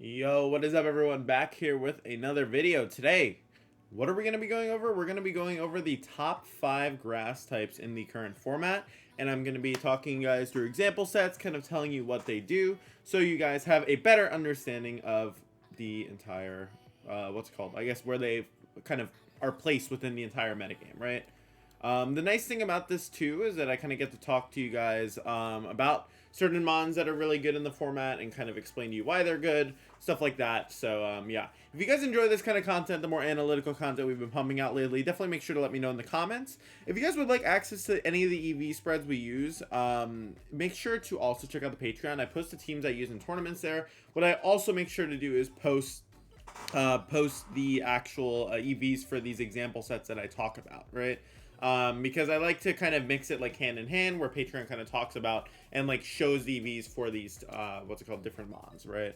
Yo, what is up everyone? Back here with another video. Today, what are we going to be going over? We're going to be going over the top 5 grass types in the current format. And I'm going to be talking you guys through example sets, kind of telling you what they do, so you guys have a better understanding of the entire, I guess where they kind of are placed within the entire metagame, right? The nice thing about this too is that I kind of get to talk to you guys about certain mons that are really good in the format and kind of explain to you why they're good, stuff like that. So yeah, if you guys enjoy this kind of content, the more analytical content we've been pumping out lately, definitely make sure to let me know in the comments. If you guys would like access to any of the EV spreads we use, make sure to also check out the Patreon. I post the teams I use in tournaments there. What I also make sure to do is post the actual EVs for these example sets that I talk about, right? Because I like to kind of mix it like hand in hand, where Patreon kind of talks about and like shows the EVs for these different mons, right?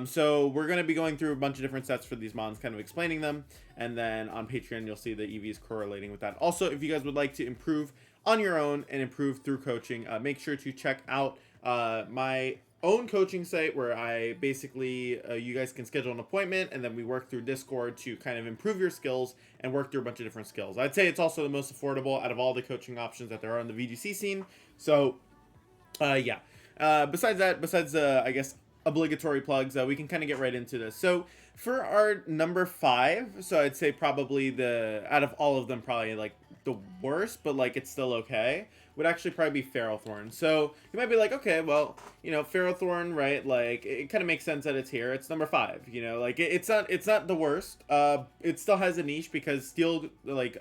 So we're going to be going through a bunch of different sets for these mons, kind of explaining them, and then on Patreon you'll see the EVs correlating with that. Also, if you guys would like to improve on your own and improve through coaching, make sure to check out my own coaching site, where I basically you guys can schedule an appointment and then we work through Discord to kind of improve your skills and work through a bunch of different skills. I'd say it's also the most affordable out of all the coaching options that there are in the VGC scene. So yeah, besides I guess obligatory plugs, we can kind of get right into this. So for our number 5, so I'd say probably out of all of them, probably like the worst, but like it's still okay, would actually probably be Ferrothorn. So you might be like, okay, well, you know, Ferrothorn, right? Like it kind of makes sense that it's here. It's number 5, you know, like it's not the worst. It still has a niche because steel, like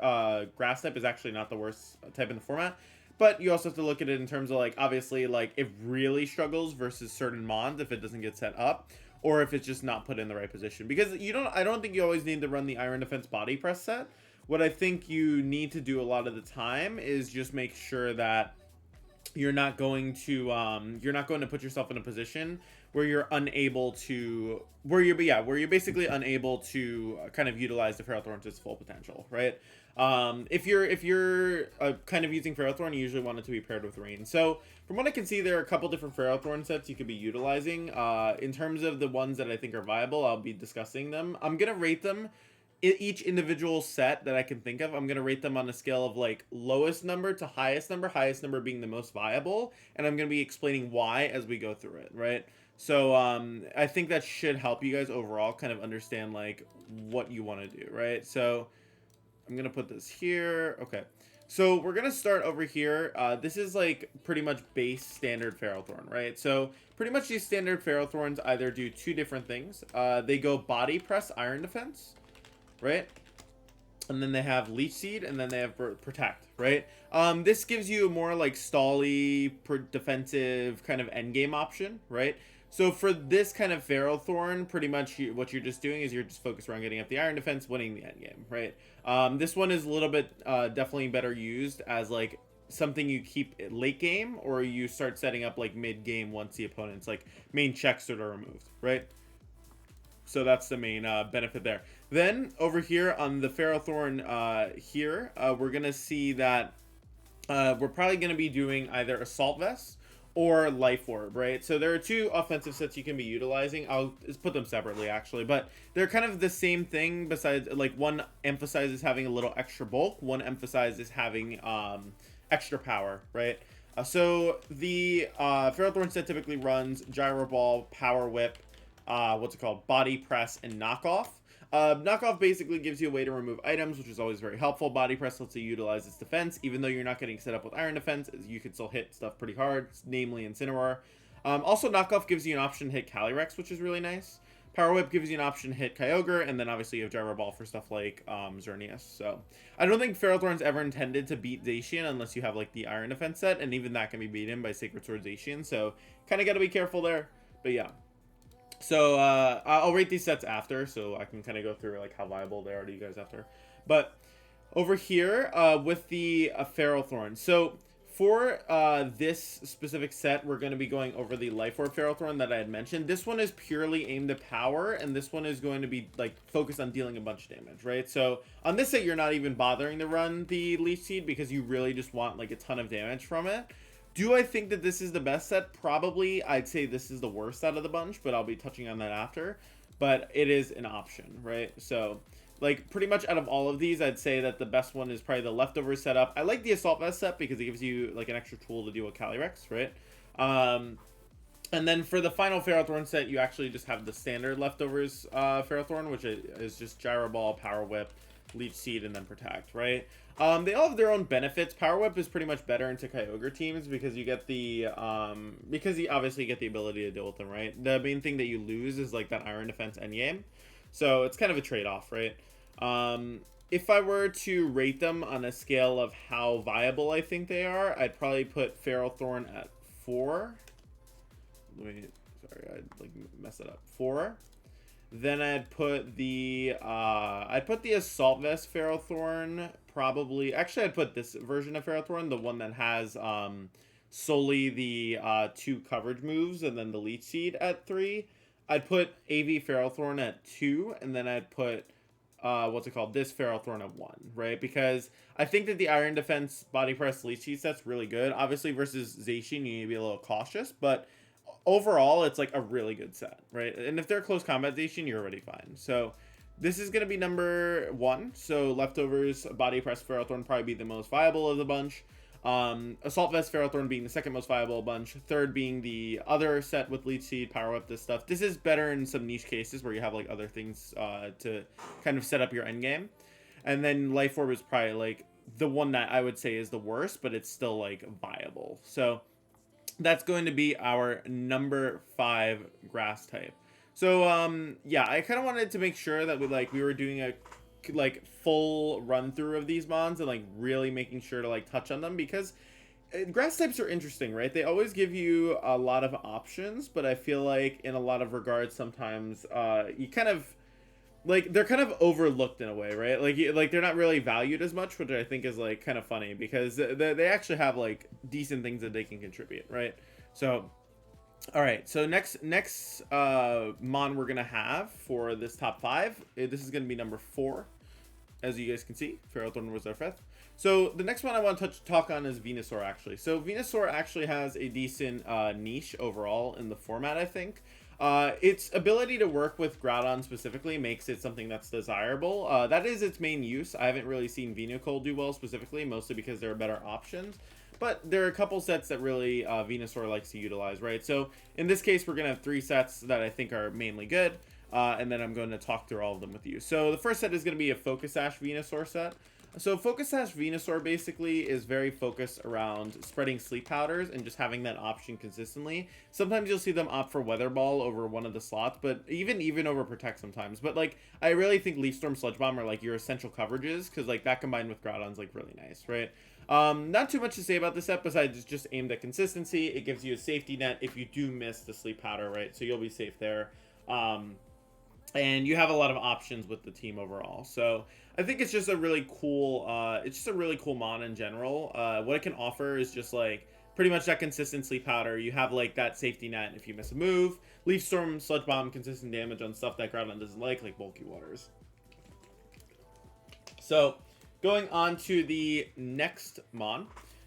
grass type, is actually not the worst type in the format. But you also have to look at it in terms of like, obviously, like it really struggles versus certain mons if it doesn't get set up, or if it's just not put in the right position. Because I don't think you always need to run the Iron Defense body press set. What I think you need to do a lot of the time is just make sure that you're not going to put yourself in a position where you're basically unable to kind of utilize the Ferrothorn to its full potential, right? If you're kind of using Ferrothorn, you usually want it to be paired with Rain. So from what I can see, there are a couple different Ferrothorn sets you could be utilizing. In terms of the ones that I think are viable, I'll be discussing them. I'm gonna rate them, each individual set that I can think of. I'm gonna rate them on a scale of like lowest number to highest number being the most viable, and I'm gonna be explaining why as we go through it, right? So I think that should help you guys overall kind of understand like what you want to do, right? So I'm gonna put this here. Okay, so we're gonna start over here. This is like pretty much base standard Ferrothorn, right? So pretty much these standard Ferrothorns either do 2 different things. They go body press Iron Defense, right? And then they have Leech Seed, and then they have Protect, right? This gives you a more like stally defensive kind of endgame option, right? So for this kind of Ferrothorn, pretty much what you're just doing is you're just focused around getting up the Iron Defense, winning the endgame, right? This one is a little bit definitely better used as like something you keep late game, or you start setting up like mid game once the opponent's like main checks are removed, right? So that's the main benefit there. Then over here on the Ferrothorn we're going to see that we're probably going to be doing either Assault Vest or Life Orb, right? So there are 2 offensive sets you can be utilizing. I'll just put them separately actually, but they're kind of the same thing, besides like one emphasizes having a little extra bulk, one emphasizes having extra power, right? So the Ferrothorn set typically runs Gyro Ball, Power Whip, body press, and knockoff. Knockoff basically gives you a way to remove items, which is always very helpful. Body press lets you utilize its defense, even though you're not getting set up with Iron Defense, you can still hit stuff pretty hard, namely Incineroar. Also, knockoff gives you an option to hit Calyrex, which is really nice. Power Whip gives you an option to hit Kyogre, and then obviously you have Gyro Ball for stuff like Xerneas. So I don't think Ferrothorn's ever intended to beat Zacian unless you have like the Iron Defense set, and even that can be beaten by Sacred Sword Zacian, so kind of got to be careful there. But yeah. So I'll rate these sets after, so I can kind of go through like how viable they are to you guys after. But over here with the Ferrothorn. So for this specific set, we're going to be going over the Life Orb Ferrothorn that I had mentioned. This one is purely aimed at power, and this one is going to be like focused on dealing a bunch of damage, right? So on this set, you're not even bothering to run the Leech Seed because you really just want like a ton of damage from it. Do I think that this is the best set? Probably. I'd say this is the worst out of the bunch, but I'll be touching on that after. But it is an option, right? So, like, pretty much out of all of these, I'd say that the best one is probably the leftover setup. I like the Assault Vest set because it gives you, like, an extra tool to deal with Calyrex, right? And then for the final Ferrothorn set, you actually just have the standard leftovers Ferrothorn, which is just Gyro Ball, Power Whip, Leech Seed, and then Protect, right? They all have their own benefits. Power Whip is pretty much better into Kyogre teams because you get the because you obviously get the ability to deal with them, right? The main thing that you lose is like that Iron Defense endgame, so it's kind of a trade-off, right? If I were to rate them on a scale of how viable I think they are, I'd probably put Ferrothorn at 4. Sorry, I like messed it up. 4. Then I'd put the Assault Vest Ferrothorn probably. Actually, I'd put this version of Ferrothorn, the one that has solely the 2 coverage moves, and then the Leech Seed at 3. I'd put AV Ferrothorn at 2, and then I'd put this Ferrothorn at 1, right? Because I think that the Iron Defense Body Press Leech Seed set's really good. Obviously, versus Zacian, you need to be a little cautious, but overall, it's like a really good set, right? And if they're close combat Zacian, you're already fine. So this is going to be number 1. So leftovers, Body Press Ferrothorn probably be the most viable of the bunch. Assault Vest Ferrothorn being the second most viable bunch. Third being the other set with Leech Seed, Power Whip, this stuff. This is better in some niche cases where you have like other things to kind of set up your end game. And then Life Orb is probably like the one that I would say is the worst, but it's still like viable. So that's going to be our number 5 grass type. So yeah, I kind of wanted to make sure that we were doing a like full run through of these mons and like really making sure to like touch on them, because grass types are interesting, right? They always give you a lot of options, but I feel like in a lot of regards sometimes you kind of like they're kind of overlooked in a way, right? Like they're not really valued as much, which I think is like kind of funny because they actually have like decent things that they can contribute, right? So all right, so next mon we're gonna have for this top 5, this is gonna be number 4. As you guys can see, Ferrothorn was our 5th. So the next one I want to talk on is Venusaur, actually. So Venusaur actually has a decent niche overall in the format, I think. Its ability to work with Groudon specifically makes it something that's desirable. That is its main use. I haven't really seen Venusaur do well specifically, mostly because there are better options. But there are a couple sets that really Venusaur likes to utilize, right? So in this case, we're going to have 3 sets that I think are mainly good. And then I'm going to talk through all of them with you. So the first set is going to be a Focus Sash Venusaur set. So Focus Sash Venusaur basically is very focused around spreading sleep powders and just having that option consistently. Sometimes you'll see them opt for Weather Ball over one of the slots, but even over Protect sometimes. But like I really think Leaf Storm, Sludge Bomb are like your essential coverages, because like that combined with Groudon's like really nice, right? Not too much to say about this set besides it's just aimed at consistency. It gives you a safety net if you do miss the sleep powder, right? So you'll be safe there. And you have a lot of options with the team overall. So I think it's just a really cool mon in general. What it can offer is just like pretty much that consistent sleep powder. You have like that safety net if you miss a move. Leaf Storm, Sludge Bomb, consistent damage on stuff that Groudon doesn't like Bulky Waters. So going on to the next mon,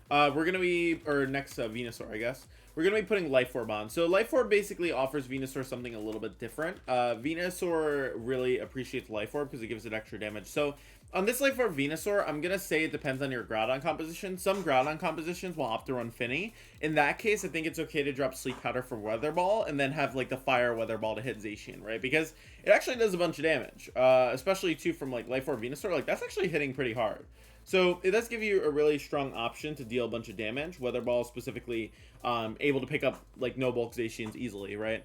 next Venusaur, I guess. We're going to be putting Life Orb on. So Life Orb basically offers Venusaur something a little bit different. Venusaur really appreciates Life Orb because it gives it extra damage. So on this Life Orb Venusaur, I'm going to say it depends on your Groudon composition. Some Groudon compositions will opt to run Finny. In that case, I think it's okay to drop Sleep Powder for Weather Ball and then have like the Fire Weather Ball to hit Zacian, right? Because it actually does a bunch of damage, especially too from like Life Orb Venusaur. Like that's actually hitting pretty hard. So it does give you a really strong option to deal a bunch of damage. Weather Ball specifically able to pick up like no bulk Zacians easily, right?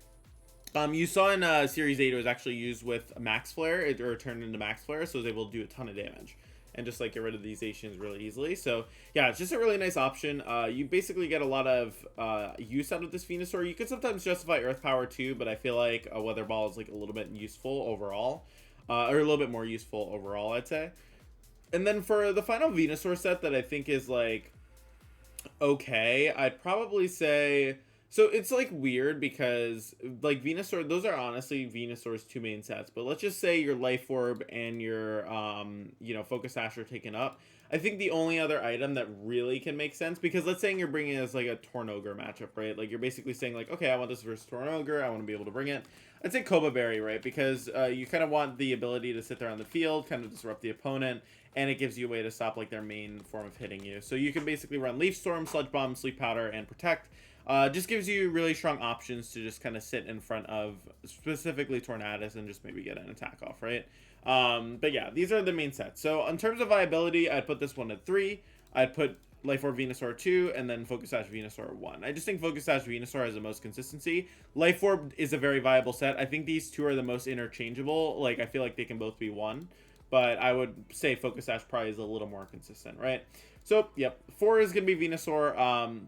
You saw in Series 8 it was actually used with Max Flare, or turned into Max Flare, so it was able to do a ton of damage and just like get rid of these Zacians really easily. So yeah, it's just a really nice option. You basically get a lot of use out of this Venusaur. You could sometimes justify Earth Power too, but I feel like a Weather Ball is like a little bit useful overall, or a little bit more useful overall, I'd say. And then for the final Venusaur set that I think is like okay, I'd probably say So it's like weird because like Venusaur, those are honestly Venusaur's two main sets. But let's just say your Life Orb and your Focus Sash are taken up. I think the only other item that really can make sense, because let's say you're bringing as like a Tornogre matchup, right? Like you're basically saying like, okay, I want this versus Tornogre, I want to be able to bring it. I'd say Cobra Berry, right? Because you kind of want the ability to sit there on the field, kind of disrupt the opponent, and it gives you a way to stop like their main form of hitting you. So you can basically run Leaf Storm, Sludge Bomb, Sleep Powder, and Protect. Just gives you really strong options to just kind of sit in front of specifically Tornadus and just maybe get an attack off, right? But yeah, these are the main sets. So in terms of viability, I'd put this one at 3. I'd put Life Orb Venusaur 2, and then Focus Sash Venusaur 1. I just think Focus Sash Venusaur has the most consistency. Life Orb is a very viable set. I think these two are the most interchangeable. Like, I feel like they can both be 1. But I would say Focus Sash probably is a little more consistent, right? So, yep. 4 is going to be Venusaur.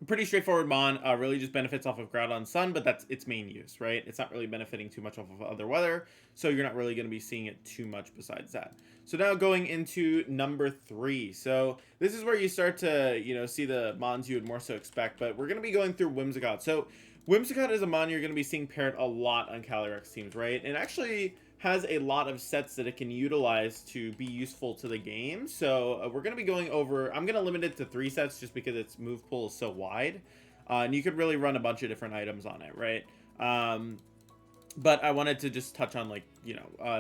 Pretty straightforward mon, really just benefits off of Groudon Sun, but that's its main use, right? It's not really benefiting too much off of other weather, so you're not really going to be seeing it too much besides that. So now going into number 3. So this is where you start to, see the mons you would more so expect, but we're going to be going through Whimsicott. So Whimsicott is a mon you're going to be seeing paired a lot on Calyrex teams, right? And actually has a lot of sets that it can utilize to be useful to the game. So we're going to be going over, I'm going to limit it to 3 sets just because its move pool is so wide. And you could really run a bunch of different items on it, right? But I wanted to just touch on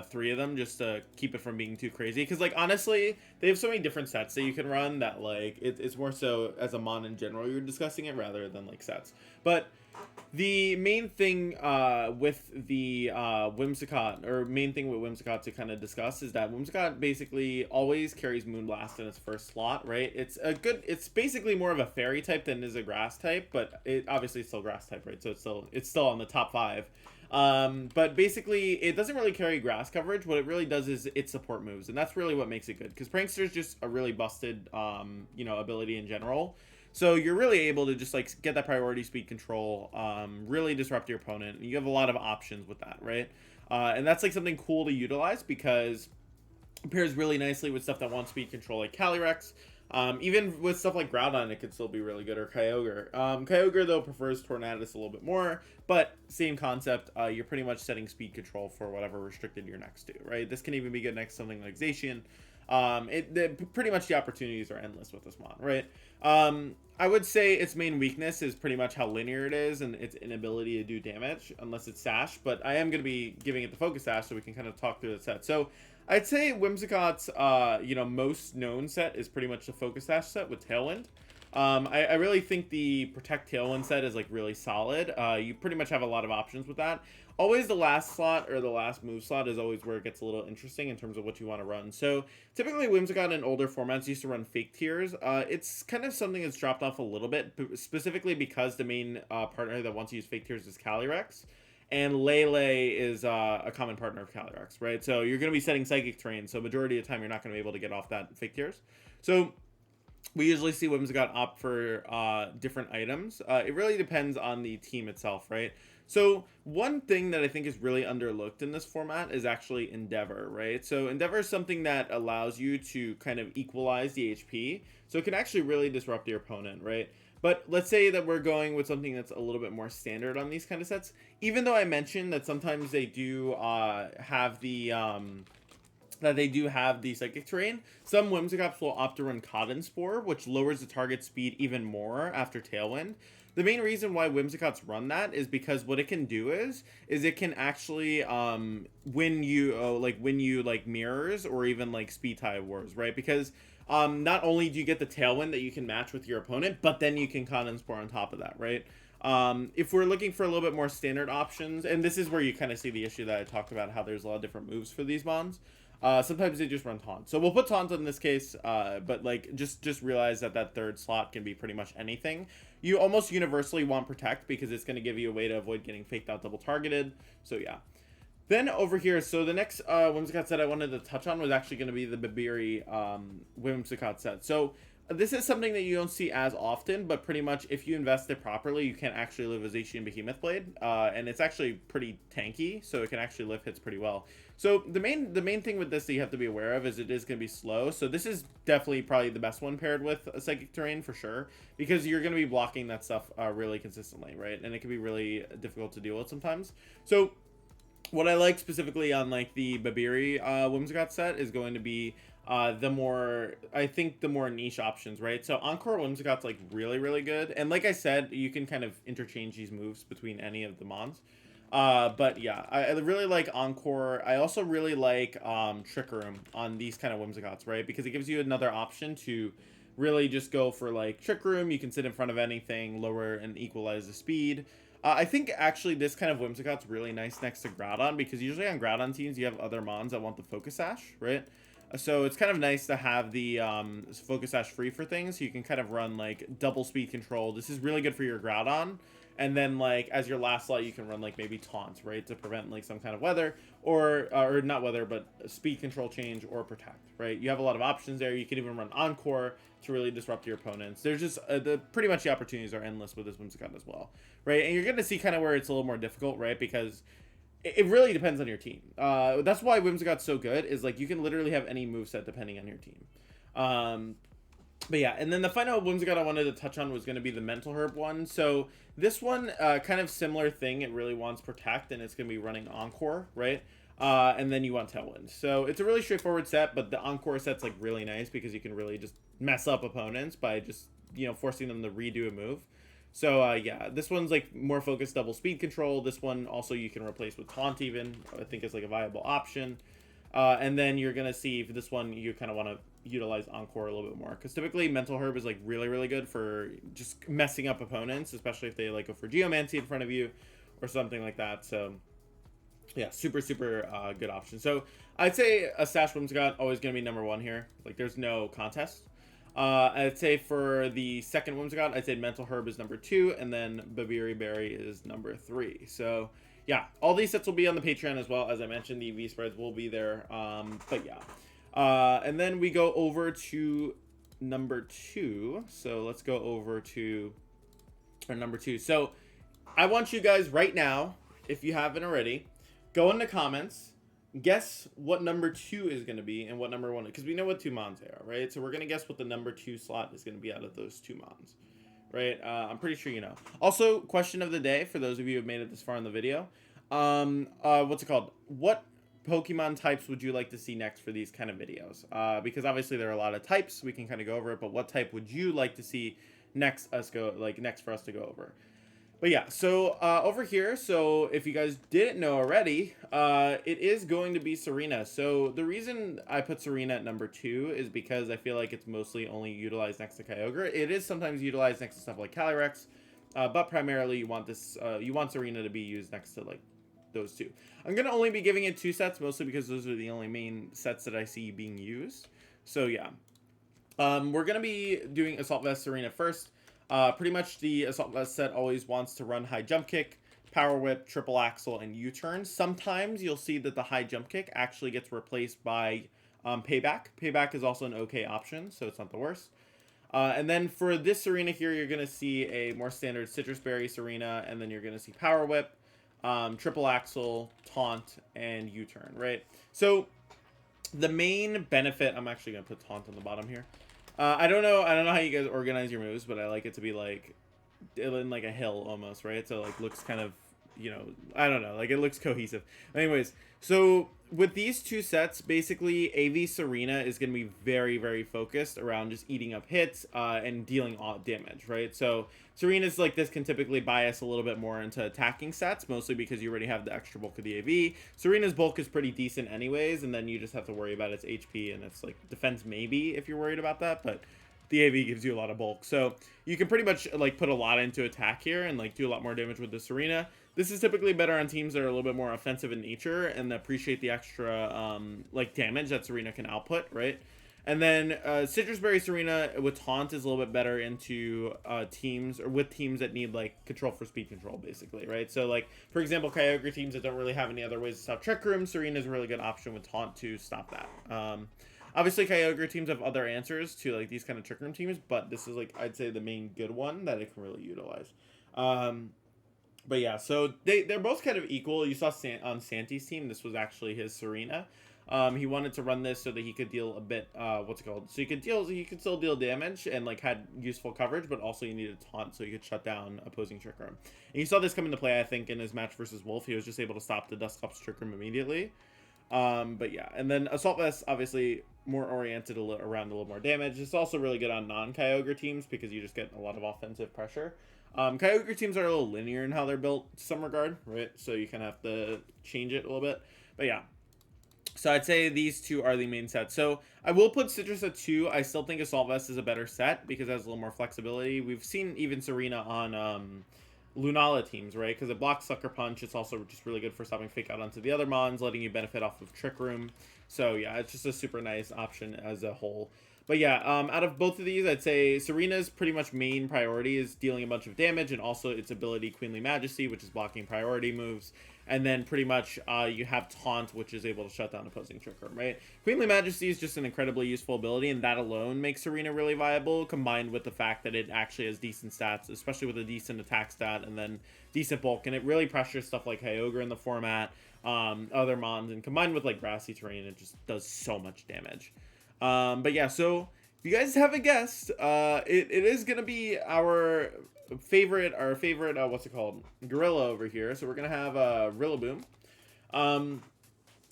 3 of them just to keep it from being too crazy. Because honestly, they have so many different sets that you can run that it's more so as a mon in general you're discussing it rather than sets. But the main thing with the Whimsicott, or main thing with Whimsicott to kind of discuss, is that Whimsicott basically always carries Moonblast in its first slot, right? It's basically more of a fairy type than is a grass type, but it obviously it's still grass type, right? So it's still on the top 5. But basically it doesn't really carry grass coverage. What it really does is it support moves, and that's really what makes it good, because Prankster is just a really busted ability in general. So you're really able to just get that priority speed control, really disrupt your opponent. You have a lot of options with that, right? And that's something cool to utilize because it pairs really nicely with stuff that wants speed control like Calyrex. Even with stuff like Groudon, it could still be really good, or Kyogre. Kyogre, though, prefers Tornadus a little bit more, but same concept. You're pretty much setting speed control for whatever restricted you're next to, right? This can even be good next to something like Zacian. Pretty much the opportunities are endless with this mon, right? I would say its main weakness is pretty much how linear it is and its inability to do damage unless it's Sash, but I am going to be giving it the Focus Sash so we can kind of talk through the set. So I'd say Whimsicott's most known set is pretty much the Focus Sash set with Tailwind. I really think the Protect Tailwind set is really solid. You pretty much have a lot of options with that. Always the last slot, or the last move slot, is always where it gets a little interesting in terms of what you want to run. So typically Whimsicott in older formats used to run Fake Tears. It's kind of something that's dropped off a little bit, specifically because the main partner that wants to use Fake Tears is Calyrex. And Lele is a common partner of Calyrex, right? So you're going to be setting Psychic Terrain, so majority of the time you're not going to be able to get off that Fake Tears. So we usually see Whimsicott opt for different items. It really depends on the team itself, right? So one thing that I think is really underlooked in this format is actually Endeavor, right? So Endeavor is something that allows you to kind of equalize the HP. So it can actually really disrupt your opponent, right? But let's say that we're going with something that's a little bit more standard on these kind of sets. Even though I mentioned that sometimes they do have the Psychic Terrain, some Whimsicotts will opt to run Cotton Spore, which lowers the target speed even more after Tailwind. The main reason why Whimsicotts run that is because what it can do is it can actually win you mirrors or even speed tie wars, right? Because not only do you get the Tailwind that you can match with your opponent, but then you can Cotton Spore on top of that, right? If we're looking for a little bit more standard options, and this is where you kind of see the issue that I talked about, how there's a lot of different moves for these mons. Sometimes they just run Taunt. So we'll put Taunt in this case, but just realize that third slot can be pretty much anything. You almost universally want Protect because it's going to give you a way to avoid getting faked out double targeted. So yeah. Then over here, so the next Whimsicott set I wanted to touch on was actually going to be the Babiri Whimsicott set. So this is something that you don't see as often, but pretty much if you invest it properly, you can actually live a Zacian Behemoth Blade, and it's actually pretty tanky, so it can actually lift hits pretty well. So the main thing with this that you have to be aware of is it is going to be slow. So this is definitely probably the best one paired with a Psychic Terrain for sure, because you're going to be blocking that stuff really consistently, right? And it can be really difficult to deal with sometimes. So what I like specifically on like the Babiri Whimsicott set is going to be the more niche options, right? So Encore Whimsicott's like really good, and like I said, you can kind of interchange these moves between any of the mons. But yeah, I really like Encore. I also really like Trick Room on these kind of Whimsicotts, right? Because it gives you another option to really just go for like Trick Room. You can sit in front of anything, lower and equalize the speed. I think actually this kind of Whimsicott's really nice next to Groudon, because usually on Groudon teams you have other mons that want the Focus Sash, right? So it's kind of nice to have the Focus Sash free for things. So you can kind of run like double speed control. This is really good for your Groudon. And then like as your last slot, you can run like maybe Taunt, right? To prevent like some kind of weather or not weather, but speed control change or protect, right? You have a lot of options there. You can even run Encore to really disrupt your opponents. There's just pretty much the opportunities are endless with this Whimsicott as well, right? And you're going to see kind of where it's a little more difficult, right? Because it really depends on your team. That's why Whimsicott's so good, is like you can literally have any moveset depending on your team. But yeah, and then the final Whimsicott I wanted to touch on was going to be the Mental Herb one. So this one, kind of similar thing. It really wants Protect, and it's going to be running Encore, right? And then you want Tailwind. So it's a really straightforward set, but the Encore set's like really nice because you can really just mess up opponents by just, you know, forcing them to redo a move. So yeah, this one's like more focused double speed control. This one also you can replace with Taunt even. I think it's like a viable option. And then you're going to see for this one, you kind of want to utilize Encore a little bit more, because typically Mental Herb is like really good for just messing up opponents, especially if they like go for Geomancy in front of you or something like that. So yeah, super good option. So I'd say a Sash Whimsicott always going to be number one here. Like there's no contest. I'd say for the second Whimsicott, I'd say Mental Herb is number 2, and then Babiri Berry is number 3. So yeah, all these sets will be on the Patreon as well. As I mentioned, the EV spreads will be there. But yeah. And then we go over to number 2. So let's go over to our number 2. So I want you guys right now, if you haven't already, go in the comments, guess what number 2 is going to be and what number 1, because we know what 2 mons they are, right? So we're going to guess what the number 2 slot is going to be out of those 2 mons, right? I'm pretty sure you know. Also, question of the day for those of you who have made it this far in the video. What's it called? What Pokemon types would you like to see next for these kind of videos? Because obviously there are a lot of types, we can kind of go over it, but what type would you like to see next for us to go over? But yeah, so over here, so if you guys didn't know already, it is going to be Serena. So the reason I put Serena at number 2 is because I feel like it's mostly only utilized next to Kyogre. It is sometimes utilized next to stuff like Calyrex, but primarily you want Serena to be used next to like those 2. I'm going to only be giving it 2 sets, mostly because those are the only main sets that I see being used. So yeah, we're going to be doing Assault Vest Serena first. Pretty much the Assault Vest set always wants to run High Jump Kick, Power Whip, Triple Axle, and U-Turn. Sometimes you'll see that the High Jump Kick actually gets replaced by Payback. Payback is also an okay option, so it's not the worst. And then for this Serena here, you're going to see a more standard Citrus Berry Serena, and then you're going to see Power Whip, Triple Axle, Taunt, and U-Turn, right? So the main benefit, I'm actually going to put Taunt on the bottom here. I don't know how you guys organize your moves, but I like it to be like in like a hill almost, right? So like looks kind of, you know, I don't know, like it looks cohesive. Anyways, so with these 2 sets, basically AV Serena is going to be very focused around just eating up hits and dealing damage, right? So Serena's like this can typically bias a little bit more into attacking sets, mostly because you already have the extra bulk of the AV. Serena's bulk is pretty decent anyways, and then you just have to worry about its HP and its like defense maybe if you're worried about that, but the AV gives you a lot of bulk. So you can pretty much like put a lot into attack here and like do a lot more damage with the Serena. This is typically better on teams that are a little bit more offensive in nature and appreciate the extra like damage that Serena can output, right? And then Citrus Berry Serena with Taunt is a little bit better into teams or with teams that need like control for speed control, basically, right? So like for example, Kyogre teams that don't really have any other ways to stop Trick Room, Serena is a really good option with Taunt to stop that. Obviously, Kyogre teams have other answers to like these kind of Trick Room teams, but this is like I'd say the main good one that it can really utilize. But yeah, so they're both kind of equal. You saw on Santi's team, this was actually his Serena. He wanted to run this so that he could deal a bit, what's it called? So he could still deal damage and like had useful coverage, but also you needed taunt so you could shut down opposing Trick Room. And you saw this come into play, I think, in his match versus Wolf. He was just able to stop the Dusclops Trick Room immediately. But yeah, and then Assault Vest, obviously more oriented around a little more damage. It's also really good on non-Kyogre teams because you just get a lot of offensive pressure. Kyogre teams are a little linear in how they're built to some regard, right? So you kind of have to change it a little bit. But yeah, so I'd say these two are the main sets. So I will put Citrus at 2. I still think Assault Vest is a better set because it has a little more flexibility. We've seen even Serena on Lunala teams, right? Because it blocks Sucker Punch. It's also just really good for stopping Fake Out onto the other Mons, letting you benefit off of Trick Room. So yeah, it's just a super nice option as a whole. But yeah, out of both of these, I'd say Serena's pretty much main priority is dealing a bunch of damage, and also its ability Queenly Majesty, which is blocking priority moves. And then pretty much you have Taunt, which is able to shut down opposing Trick Room, right? Queenly Majesty is just an incredibly useful ability, and that alone makes Serena really viable, combined with the fact that it actually has decent stats, especially with a decent attack stat and then decent bulk. And it really pressures stuff like Kyogre in the format, other Mons, and combined with like grassy terrain, it just does so much damage. But yeah, so if you guys haven't guessed, it is going to be our favorite, what's it called? Gorilla over here. So we're going to have Rillaboom.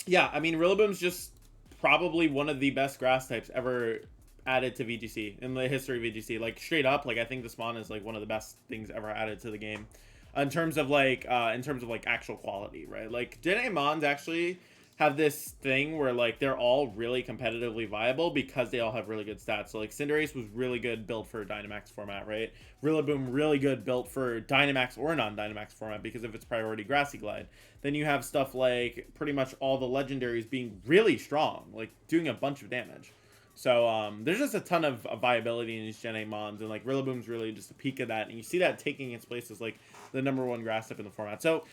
Yeah, I mean, Rillaboom's just probably one of the best grass types ever added to VGC in the history of VGC. Like, straight up, like, I think the Spawn is, like, one of the best things ever added to the game. In terms of, like, actual quality, right? Like, Gen A Mons actually have this thing where like they're all really competitively viable because they all have really good stats. So like Cinderace was really good built for Dynamax format, right? Rillaboom really good built for Dynamax or non-Dynamax format because of its priority Grassy Glide. Then you have stuff like pretty much all the legendaries being really strong, like doing a bunch of damage. So there's just a ton of viability in these Gen A Mons, and like Rillaboom's really just a peak of that, and you see that taking its place as like the #1 grass type in the format. So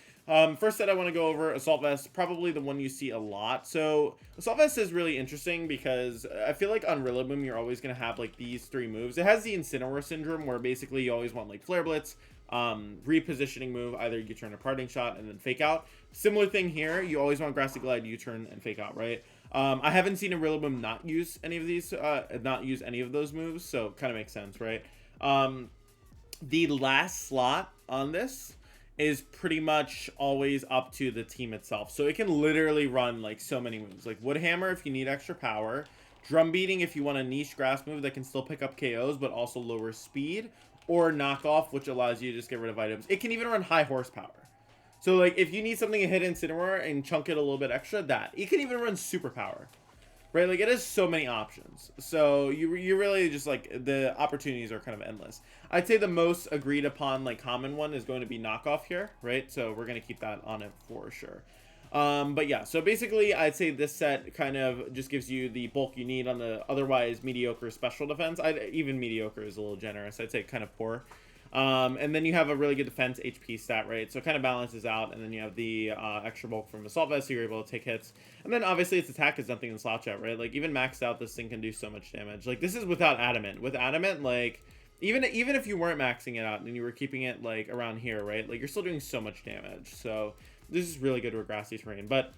first set I want to go over, Assault Vest, probably the one you see a lot. So Assault Vest is really interesting because I feel like on Rillaboom you're always going to have like these 3 moves. It has the Incineroar syndrome where basically you always want like Flare Blitz, repositioning move, either U-turn or Parting Shot, and then Fake Out. Similar thing here, you always want Grassy Glide, U-turn, and Fake Out, right? I haven't seen a Rillaboom not use any of these, not use any of those moves, so kind of makes sense, right? The last slot on this is pretty much always up to the team itself. So it can literally run like so many moves. Like Wood Hammer if you need extra power, Drum Beating if you want a niche grass move that can still pick up KOs but also lower speed, or Knock Off, which allows you to just get rid of items. It can even run high horsepower. So like if you need something to hit Incineroar and chunk it a little bit extra, that. It can even run Superpower. Right, like it has so many options. So you really just like the opportunities are kind of endless. I'd say the most agreed upon like common one is going to be Knockoff here, right? So we're gonna keep that on it for sure. But yeah, so basically I'd say this set kind of just gives you the bulk you need on the otherwise mediocre special defense. Even mediocre is a little generous. I'd say kind of poor. And then you have a really good defense HP stat, right? So it kind of balances out, and then you have the extra bulk from Assault Vest, so you're able to take hits. And then obviously its attack is nothing in slouch at, right? Like even maxed out, this thing can do so much damage. Like this is without Adamant. With Adamant, like even if you weren't maxing it out and you were keeping it like around here, right? Like you're still doing so much damage. So this is really good with grassy terrain. But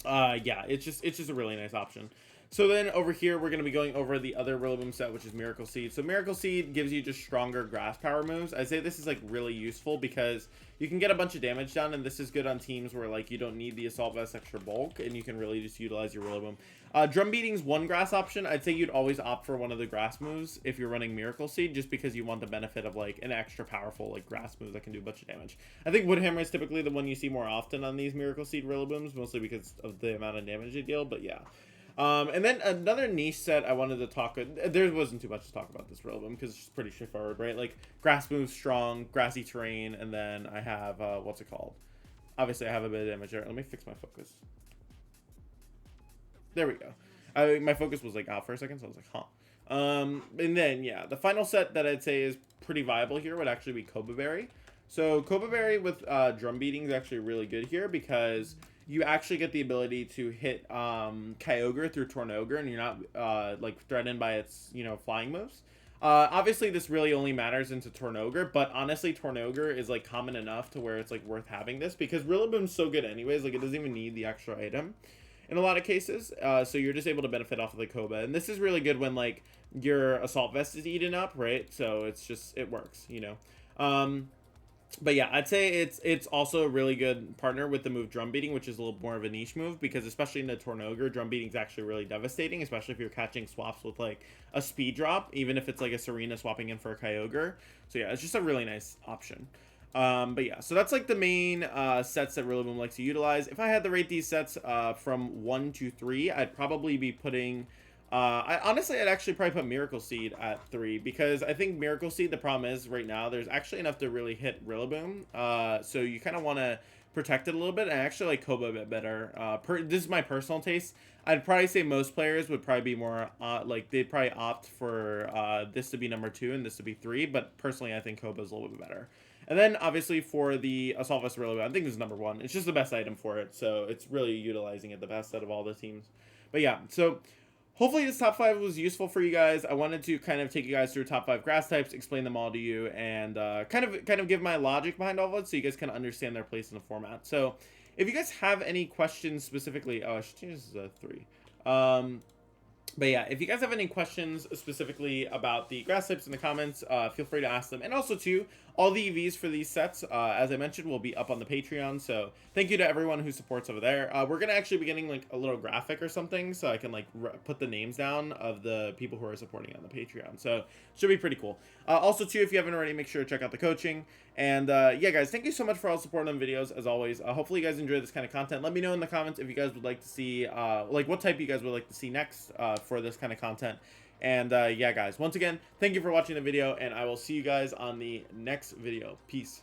yeah, it's just a really nice option. So then over here, we're going to be going over the other Rillaboom set, which is Miracle Seed. So Miracle Seed gives you just stronger grass power moves. I'd say this is like really useful because you can get a bunch of damage done, and this is good on teams where like you don't need the Assault Vest extra bulk, and you can really just utilize your Rillaboom. Drum Beating's one grass option. I'd say you'd always opt for one of the grass moves if you're running Miracle Seed, just because you want the benefit of like an extra powerful like grass move that can do a bunch of damage. I think Wood Hammer is typically the one you see more often on these Miracle Seed Rillabooms, mostly because of the amount of damage they deal, but yeah. And then another niche set I wanted to talk about. There wasn't too much to talk about this Rillaboom because it's pretty straightforward, right? Like grass moves strong, grassy terrain, and then I have what's it called? Obviously, I have a bit of damage there. Let me fix my focus. There we go. My focus was like out for a second, so I was like, huh. And then yeah, the final set that I'd say is pretty viable here would actually be Koba Berry. So Koba Berry with drum beating is actually really good here because you actually get the ability to hit Kyogre through Tornogre, and you're not like threatened by its flying moves. Obviously, this really only matters into Tornogre, but honestly, Tornogre is like common enough to where it's like worth having this because Rillaboom's so good anyways. Like it doesn't even need the extra item in a lot of cases. So you're just able to benefit off of the Koba, and this is really good when like your Assault Vest is eaten up, right? So it's just it works, But yeah, I'd say it's also a really good partner with the move Drum Beating, which is a little more of a niche move because especially in the Tornogre, Drum Beating is actually really devastating, especially if you're catching swaps with like a speed drop, even if it's like a Serena swapping in for a Kyogre. So yeah, it's just a really nice option. But yeah, so that's like the main sets that Rillaboom likes to utilize. If I had to rate these sets from 1 to 3, I'd probably be putting I'd actually probably put Miracle Seed at 3 because I think Miracle Seed, the problem is right now there's actually enough to really hit Rillaboom. So you kind of want to protect it a little bit, and I actually like Koba a bit better. This is my personal taste. I'd probably say most players would probably be more like they'd probably opt for this to be number 2 and this to be 3, but personally I think Koba's a little bit better. And then obviously for the Assault Vest Rillaboom, I think this is number 1. It's just the best item for it, so it's really utilizing it the best out of all the teams. But yeah, so hopefully this top 5 was useful for you guys. I wanted to kind of take you guys through top 5 grass types, explain them all to you, and kind of give my logic behind all of it so you guys can understand their place in the format. So if you guys have any questions specifically, I should change this to 3. But yeah, if you guys have any questions specifically about the grass types in the comments, feel free to ask them. And also, too, all the EVs for these sets, as I mentioned, will be up on the Patreon. So thank you to everyone who supports over there. We're going to actually be getting like a little graphic or something so I can like put the names down of the people who are supporting on the Patreon. So it should be pretty cool. Also, too, if you haven't already, make sure to check out the coaching. And yeah, guys, thank you so much for all the support on the videos, as always. Hopefully you guys enjoy this kind of content. Let me know in the comments if you guys would like to see, like what type you guys would like to see next for this kind of content. And yeah, guys, once again, thank you for watching the video, and I will see you guys on the next video. Peace.